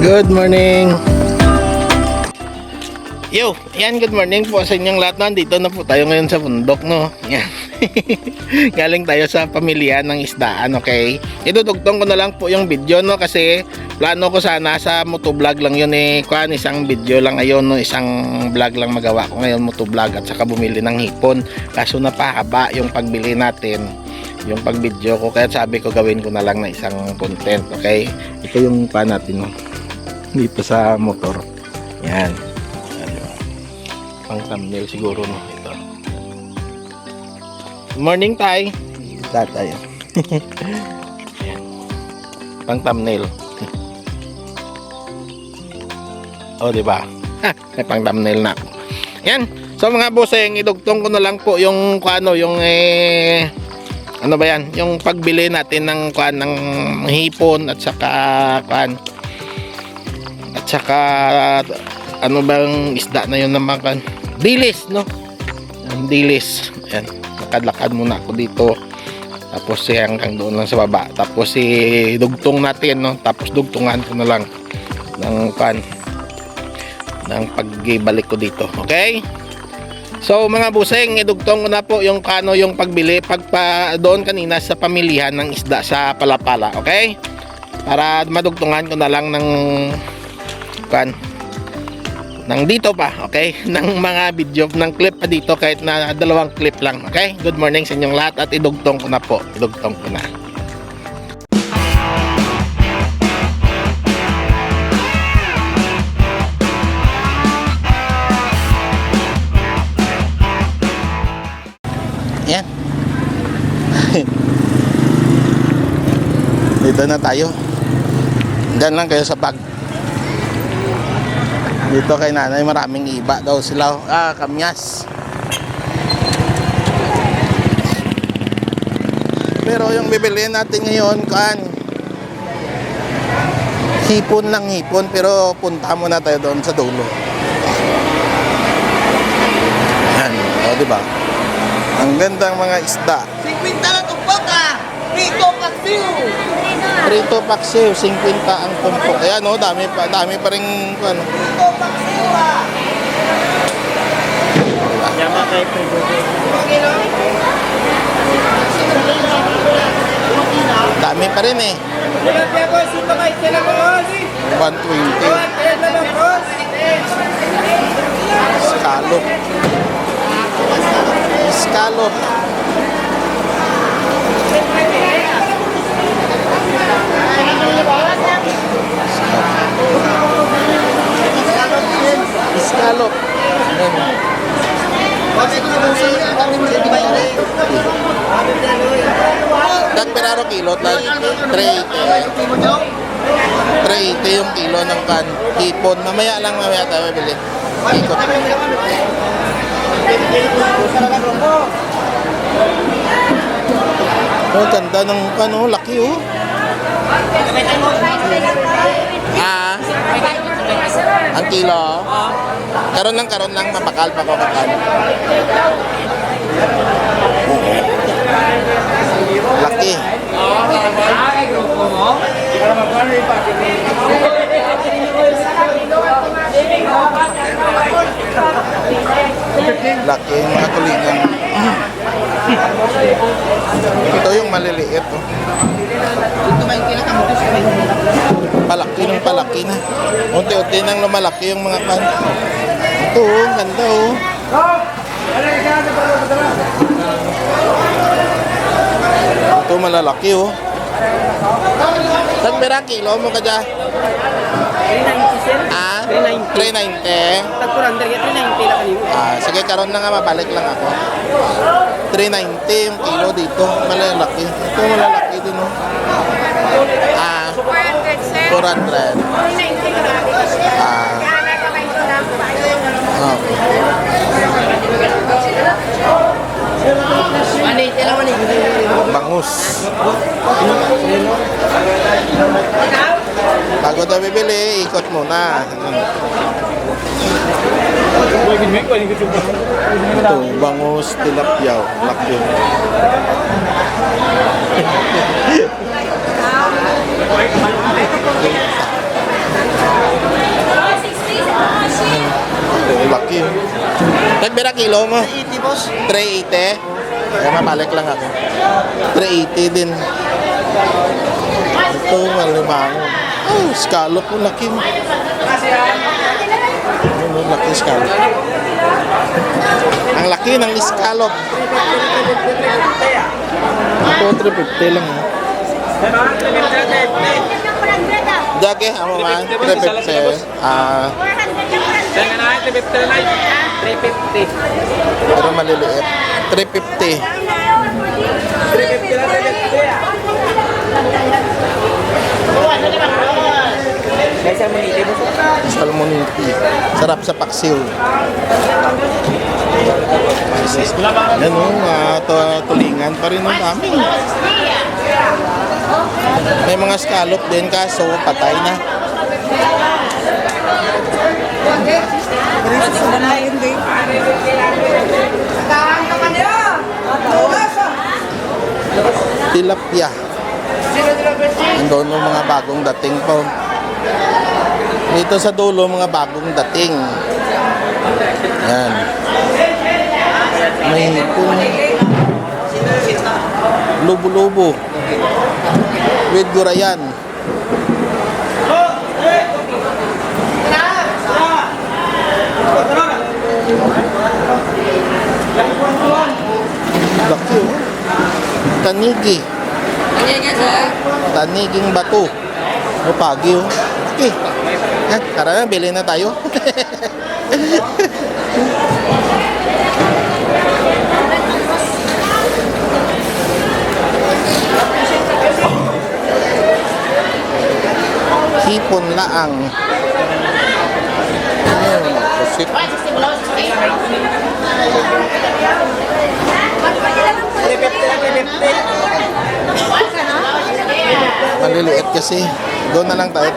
Good morning. Yo, yan, good morning po sa inyong lahat. Nandito na po tayo ngayon sa bundok, no? Yan. Galing tayo sa pamilya ng isdaan, okay? Idudugtong ko na lang po yung video, no? Kasi plano ko sana sa motovlog lang yun eh. Kuhan, isang video lang ngayon, no? Isang vlog lang magawa ko ngayon, motovlog, at saka bumili ng hipon. Kaso napahaba yung pagbili natin, yung pag-video ko. Kaya sabi ko gawin ko na lang na isang content, okay? Ito yung pa natin, no? Dito sa motor. Yan. Pang thumbnail siguro, no? Ito. Good morning, Tay. Tatay. Yan. Pang thumbnail. Oh, di ba? May pang thumbnail na. Yan. So mga bossing, idugtong ko na lang po yung ano, yung ano ba yan? Yung pagbili natin ng kuan ng hipon at saka kuan. At saka ano bang isda na yun na makan? Dilis, no? Dilis. Ayan. Lakad-lakad muna ako dito. Tapos hanggang doon lang sa baba. Tapos dugtong natin, no? Tapos dugtungan ko na lang ng pan ng pagbalik ko dito. Okay? So mga buseng, idugtong ko na po yung kano yung pagbili pagpa doon kanina sa pamilihan ng isda sa Palapala. Okay? Para madugtungan ko na lang ng kan nang dito pa, okay, ng mga video ng clip pa dito, kahit na dalawang clip lang. Okay, good morning sa inyong lahat at idugtong ko na po, idugtong ko na. Yan. Dito na tayo. Diyan lang kayo sa bag. Dito kay nanay maraming iba daw sila. Kamyas. Pero yung bibiliin natin ngayon kan hipon ng hipon, pero punta muna tayo doon sa dulo. Yan, o diba? Ang gandang mga isda. 50 lang tumpok ah! Prito paksiw! Prito paksiw, 50 ang tumpok. Ayan o, dami pa rin ano. Prito paksiw ah! Yama kay Prito. Dami pa rin eh. 120. Scallop. Scallop. Scallop. Dag peraro kilo, dag 380 yung kilo ng kan hipon. Mamaya tayo bili. Ikot. Oh, ganda ng ano, laki oh. Ang kilo. Karon lang mapakal pa ko kakal. Laki. Laki mga kulingan. Ito yung maliliit. Oh. Ito may kinakamutos ko. Palaki ng palaki na. Unti-unti nang lumalaki yung mga kan. Ito, oh, ang ganda oh. Ito malalaki oh. Saan pera kilo mo ka dyan? 390 sir. Ah? 390. 390. Tagkurang dari 390 lang kanimo. Ah, sige, karon na nga, mabalik lang ako. 390 yung kilo dito. Malalaki. Ito malalaki din oh. Ah, 400 sir. 400. 390 grabe. Ah, Kaya ka may sulam pa. okay. Ani, tela man ni. Bangus. Bago tayo bibili, ikot muna. Ito, bangus, tilapia. Laki. Laki. Nagbira kilo mo? 80 boss. 380. Kaya mabalik lang ako. 380 din. Ito, malimang. Oh, scallop po, laki mo. Ano, laki scallop. Ang laki ng scallop. Ito, 350 lang. Dage, amo man, 350. Ah, 350. pero maliliit. 350. Guys, mo ni boss. Salmoniti. Sarap sa paksiw. Yan o, tulingan pa rin ang dami. May mga scallop din kaso patay na. Tilapia. Doon yung mga bagong dating po. Dito sa dulo, mga bagong dating. Yan. May hipon. Lubo-lubo. With gurayan. Laki oh. Tanigi. Taniging bato. O pagi oh. Okay. Yan, tara na, bilhin na tayo. Hipon laang. Ayun, pusit. Maliliit kasi. Doon na lang tayo.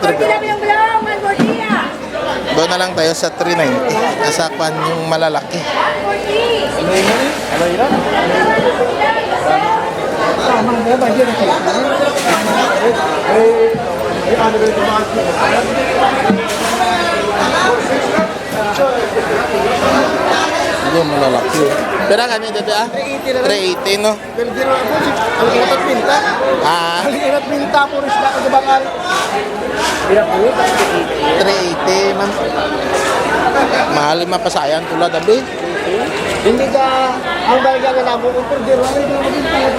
Doon na lang tayo sa 390. Kasapan yung malalaki. Yung malalaki. Pero kami dito ah? 380 no? Pero di rin ako, ang ingat pinta. Ah, Ang ingat pinta, puro sila kagabangan. 380 man. Mahal yung mapasayan tulad abi. Hindi ka, ang balaga ka namo kung puro di rin ako yung pinta.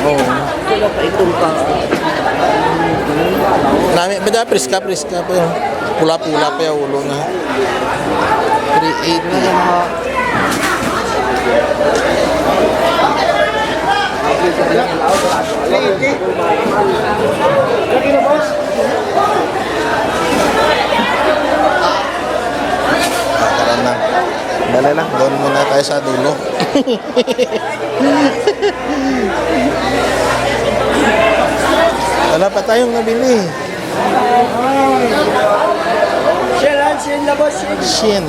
Oo. Sila pa itong ka. Nami, beda priska pa yung pula-pula pa yung ulo na. 380. Lagi na boss. Tara na. Dali lang, doon muna tayo sa dulo. Wala pa tayong nabili. Shin na boss. Shin.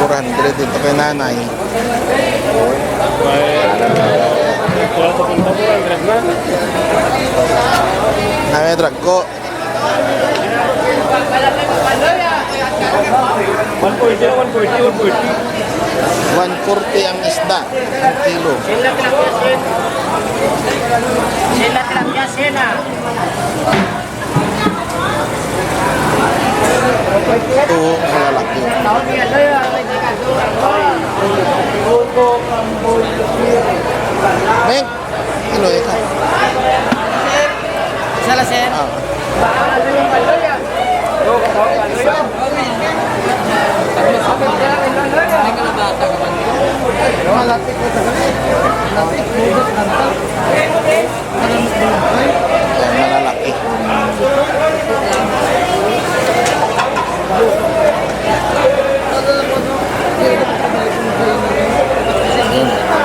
$400 dito kay nanay. Nami drag ko. 140 ang isda, ang kilo. Ito, malalaki. Meg, kilo ito. Salah sen. Ah. Malalaki.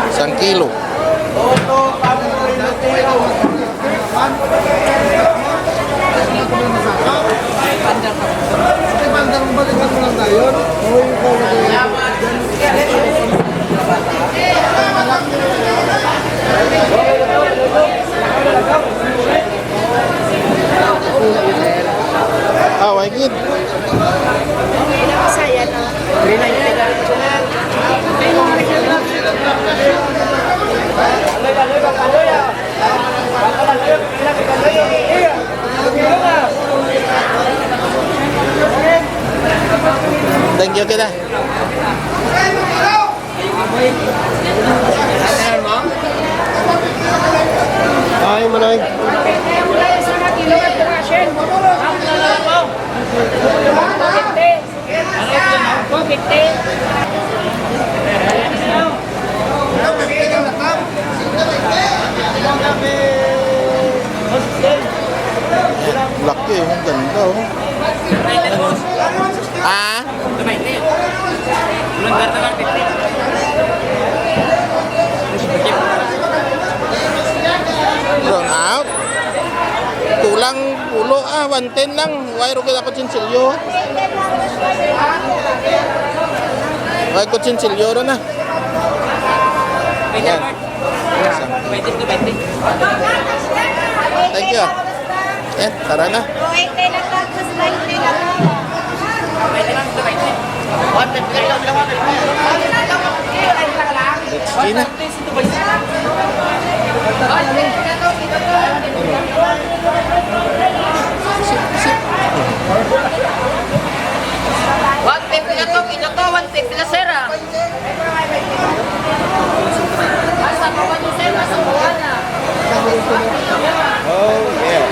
Isang kilo. Ah, why good? Saya na. Thank you kita. Ay, manay. Laki, ang ganda oh. Ah? Brown out. Kulang pulo 110 lang. Wire kita ko chinsilyo. Wire ko chinsilyo ro na. Ayan. Thank you. Yan, tara na. 20 lang tapos 20 lang. Let's na. Oh yeah.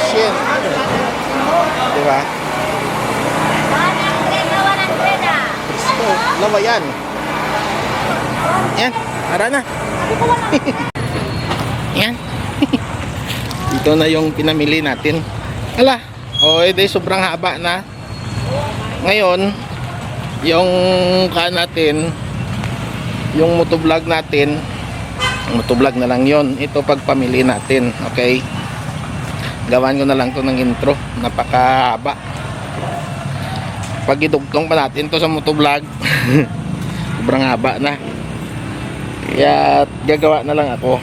Shit. Diba? Presko. Lawa yan. Yan. Tara na. Yan. Ito na yung pinamili natin. Hala. O, edi sobrang haba na. Ngayon, yung natin, yung motovlog natin, motovlog na lang yon. Ito pagpamili natin. Okay? Gawan ko na lang to ng intro. Napakahaba. Pag idugtong pa natin to sa motovlog, sobrang haba na. Kaya gagawa na lang ako.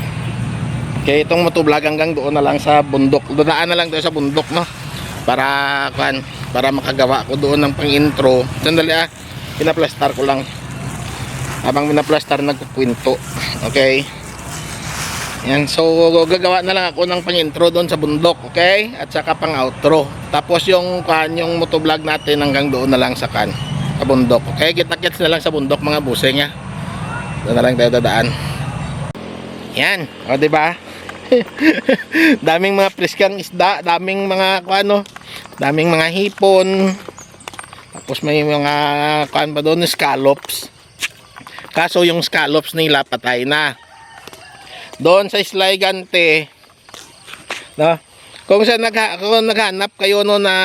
Kaya itong motovlog hanggang doon na lang sa bundok. Doon na lang tayo sa bundok, no? Para makagawa ko doon ng pang-intro. Sandali pinaplastar ko lang. Habang pinaplastar nagkukwento. Okay? Yan, so gagawa na lang ako ng pang-intro doon sa bundok, okay? At saka pang-outro. Tapos yung motovlog natin hanggang doon na lang sa bundok. Okay? Kita-kits na lang sa bundok mga buseng ha. Doon na lang tayo dadaan. Yan, o di ba? Daming mga preskang isda, daming mga daming mga hipon. Tapos may mga pa doon, scallops. Kaso yung scallops nila patay na. Doon sa Isligante, no? Kung naghanap kayo no na,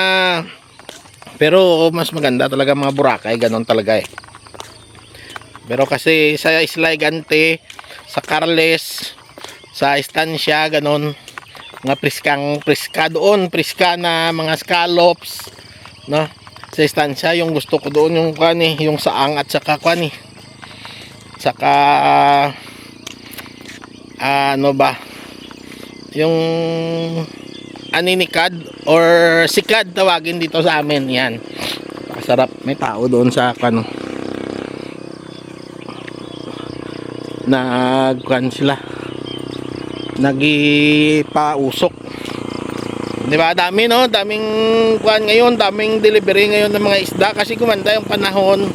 pero mas maganda talaga mga Boracay, ganon talaga eh. Pero kasi sa Isligante, sa Carles, sa Estancia, ganon, mga priska doon, priska na mga scallops, no? Sa Estancia, yung gusto ko doon yung yung saang at saka saka ano ba, yung aninikad or sikad tawagin dito sa amin. Yan, masarap. May tao doon sa kano, nagkuhan sila, nagipausok. Di ba? Dami, no? Daming kuhan ngayon, daming delivery ngayon ng mga isda kasi gumanda yung panahon.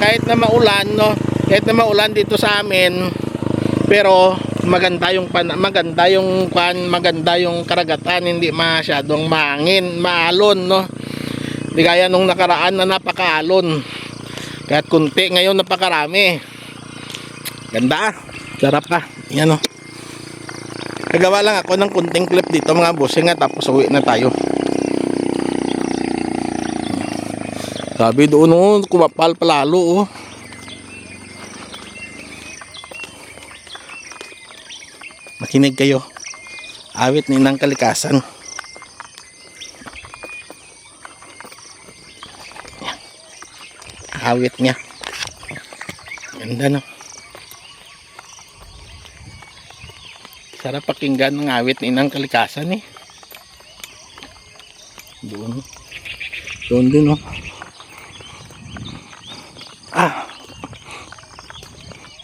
Kahit na maulan, no? Kahit na maulan dito sa amin, pero maganda yung kuhan, maganda yung karagatan, hindi masyadong mahangin, maalon, no? Di kaya nung nakaraan na napakaalon. Kahit kunti, ngayon napakarami. Ganda, sarap ka. Yan, no? Nagawa lang ako ng kunting clip dito mga bossing, tapos uwi na tayo. Sabi doon, oh, kumapal palalo, oh. Makinig kayo. Awit ni Inang Kalikasan. Yan. Awit niya. Ganda, no? Sarap pakinggan ng awit ni Inang Kalikasan, eh. Doon. Doon din, oh.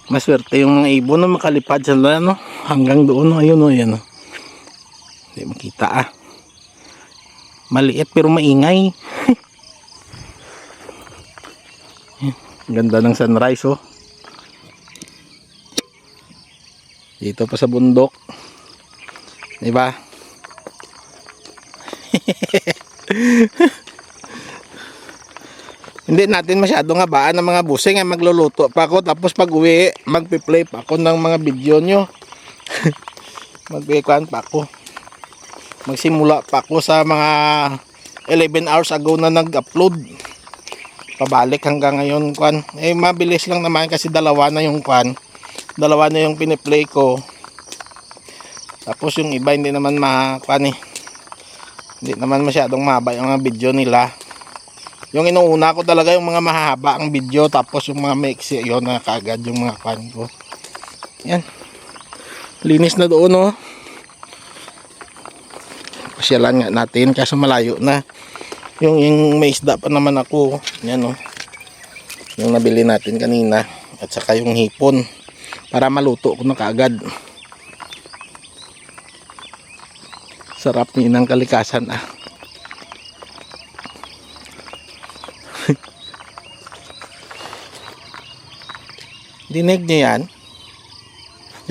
Maswerte yung mga ibon na makalipad sila, no? Hanggang doon, no? Ayun, no? Ayan, no? Hindi makita, maliit pero maingay. Ganda ng sunrise, oh. Dito pa sa bundok, diba? Hindi natin masyadong habaan ng mga busing, magluluto pa ako, tapos pag uwi magpi-play pa ako ng mga video nyo. Magpikuan pa ako, magsimula pa ako sa mga 11 hours ago na nag-upload, pabalik hanggang ngayon. Kuan, eh mabilis lang naman kasi dalawa na yung kuan, dalawa na yung piniplay ko, tapos yung iba hindi naman makuan, hindi naman masyadong mahaba yung mga video nila. Yung inuuna ko talaga yung mga mahaba ang video, tapos yung mga maiksi, yun na kagad yung mga kuan ko. Yan, linis na doon, oh. Pasyalan nga natin kasi malayo na. Yung may isda pa naman ako, yan, oh, yung nabili natin kanina, at saka yung hipon para maluto ko na kaagad. Sarap ni Inang Kalikasan, ah. Dinig niyo yan?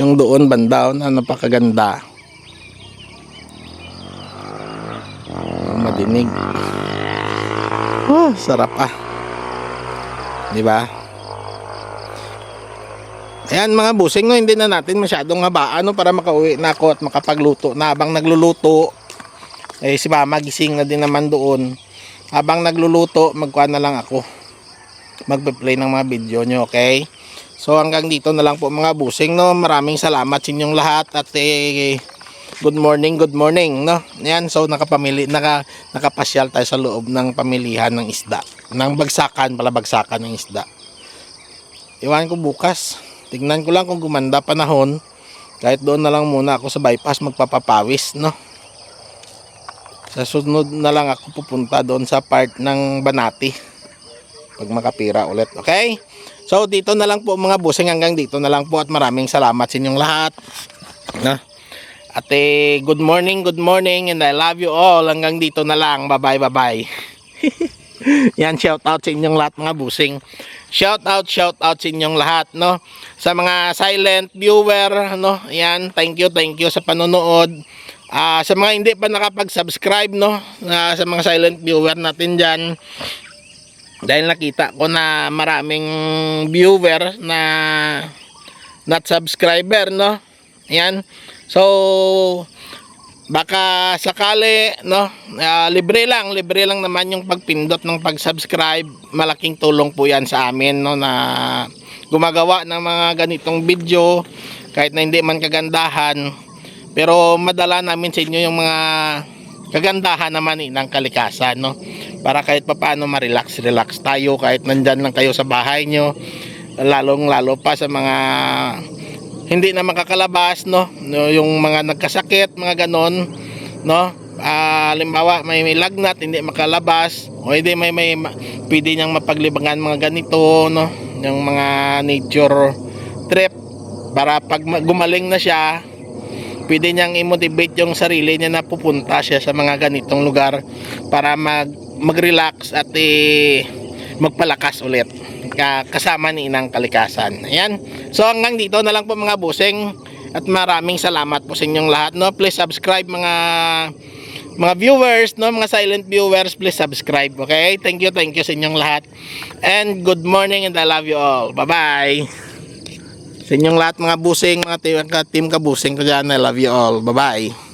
Yung doon banda, na napakaganda. Madinig. Oh, sarap, ah. Di ba? Ayan mga busing, no, hindi na natin masyadong habaan, no, para makauwi na ako at makapagluto na. Habang nagluluto, eh si mama gising na din naman doon. Habang nagluluto, magkuha na lang ako, magpe-play ng mga video nyo, okay? So hanggang dito na lang po mga busing, no. Maraming salamat sa inyong lahat at good morning, no. Yan, so nakapasyal tayo sa loob ng pamilihan ng isda, ng bagsakan ng isda. Iwan ko bukas, tignan ko lang kung gumanda panahon, kahit doon na lang muna ako sa bypass magpapapawis, no. Sa sunod na lang ako pupunta doon sa part ng Banati pag makapira ulit, okay? So dito na lang po mga busing, hanggang dito na lang po at maraming salamat sa inyong lahat, no? At good morning and I love you all. Hanggang dito na lang, bye bye. Yan, shout out sa inyong lahat mga busing. Shout out sa inyong lahat, no? Sa mga silent viewer, no? Yan, thank you sa panonood. Sa mga hindi pa nakapag-subscribe, no? Sa mga silent viewer natin dyan, dahil nakita ko na maraming viewer na not subscriber, no? Ayan. So baka sakali, no, libre lang naman yung pagpindot ng pag-subscribe. Malaking tulong po yan sa amin, no, na gumagawa ng mga ganitong video, kahit na hindi man kagandahan, pero madala namin sa inyo yung mga kagandahan naman ng Kalikasan, no. para kahit papaano ma-relax tayo kahit nandyan lang kayo sa bahay nyo, lalo pa sa mga hindi na makakalabas, no, yung mga nagkasakit, mga ganon, no. Halimbawa may lagnat, hindi makalabas, o hindi may pwede niyang mapaglibangan mga ganito, no, yung mga nature trip, para pag gumaling na siya, pwede niyang i-motivate yung sarili niya na pupunta siya sa mga ganitong lugar para mag-relax at magpalakas ulit kasama ni Inang Kalikasan. Ayan. So hanggang dito na lang po mga busing, at maraming salamat po sa inyong lahat, no. Please subscribe mga viewers, no, mga silent viewers, please subscribe. Okay? Thank you sa inyong lahat. And good morning and I love you all. Bye-bye. Sa inyong lahat mga busing, mga team kabusing ko dyan, I love you all. Bye-bye.